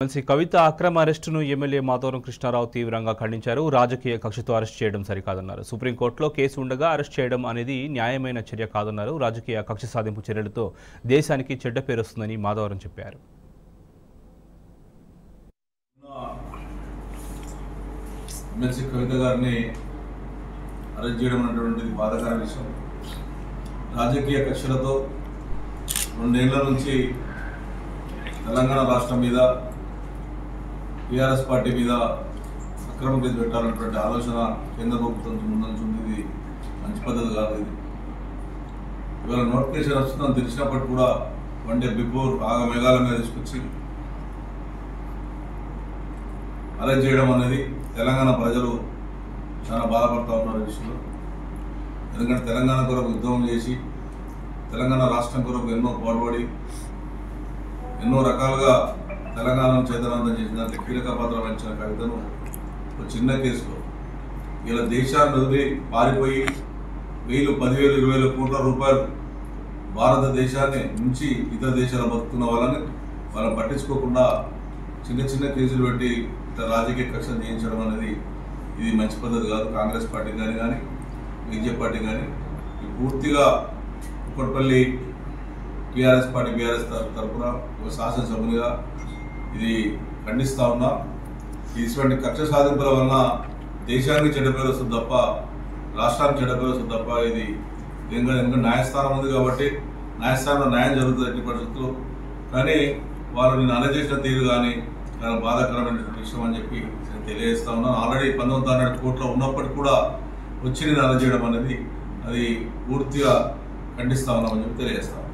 MLC కవిత అక్రమ అరెస్టును MLA Madhavaram Krishnarao తీవ్రంగా ఖండించారు. రాజకీయ కక్షతో అరెస్ట్ చేయడం సరికాదన్నారు. సుప్రీంకోర్టులో కేసు ఉండగా అరెస్ట్ చేయడం అనేది న్యాయమైన చర్య కాదన్నారు. రాజకీయ కక్ష సాధింపు చర్యలతో దేశానికి చెడ్డ పేరు వస్తుందని మాధవరం చెప్పారు. ఎమ్మెల్సీ కవిత గారిని అరెస్ట్ చేయడం అనేటువంటిది బాధాకర విషయం. రాజకీయ కక్షలతో 2 ఏళ్ల నుంచి తెలంగాణ రాష్ట్రం మీద టీఆర్ఎస్ పార్టీ మీద అక్రమ కేసు పెట్టాలన్నటువంటి ఆలోచన కేంద్ర ప్రభుత్వం ముందుంది. ఇది మంచి పద్ధతి కాదు. ఇది ఇవాళ నోటిఫికేషన్ వస్తుందని తెలిసినప్పటికీ కూడా 1 డే బిఫోర్ బాగా మేఘాల మీద తీసుకొచ్చి అరెస్ట్ చేయడం అనేది తెలంగాణ ప్రజలు చాలా బాధపడుతూ ఉన్నారు ఈ విషయంలో. ఎందుకంటే తెలంగాణ కొరకు ఉద్యమం చేసి తెలంగాణ రాష్ట్రం కొరకు ఎన్నో పోరాడి ఎన్నో రకాలుగా తెలంగాణను చైతన్యవంతం చేసిన కీలక పాత్ర వహించిన కవితను ఒక చిన్న కేసులో ఇలా దేశాన్ని వదిలి పారిపోయి 1000, 10,000, 20,000 కోట్ల రూపాయలు భారతదేశాన్ని నుంచి ఇతర దేశాలు బతుకున్న వాళ్ళని పట్టించుకోకుండా చిన్న చిన్న కేసులు పెట్టి రాజకీయ కక్షలు చేయించడం అనేది ఇది మంచి పద్ధతి కాదు. కాంగ్రెస్ పార్టీ కానీ బీజేపీ పార్టీ కానీ పూర్తిగా కుక్కట్పల్లి టీఆర్ఎస్ పార్టీ బీఆర్ఎస్ తరఫున ఒక శాసనసభ్యునిగా ఇది ఖండిస్తూ ఉన్నా. ఇటువంటి కక్ష సాధింపుల వలన దేశానికి చెడ్డ పేరు వస్తుంది తప్ప రాష్ట్రానికి చెడ్డ పేరు వస్తుంది తప్ప ఇది ఎందుకంటే న్యాయస్థానం ఉంది కాబట్టి న్యాయస్థానంలో న్యాయం జరుగుతుంది ఎట్టి పరిస్థితుల్లో. కానీ వాళ్ళు నేను అరెస్ట్ చేసిన తీరు కానీ చాలా బాధాకరమైన విషయం అని చెప్పి నేను తెలియజేస్తా ఉన్నాను. ఆల్రెడీ 1900 కోట్ల ఉన్నప్పటికీ కూడా వచ్చి నేను అరెస్ట్ చేయడం అనేది అది పూర్తిగా ఖండిస్తా ఉన్నామని చెప్పి తెలియజేస్తాను.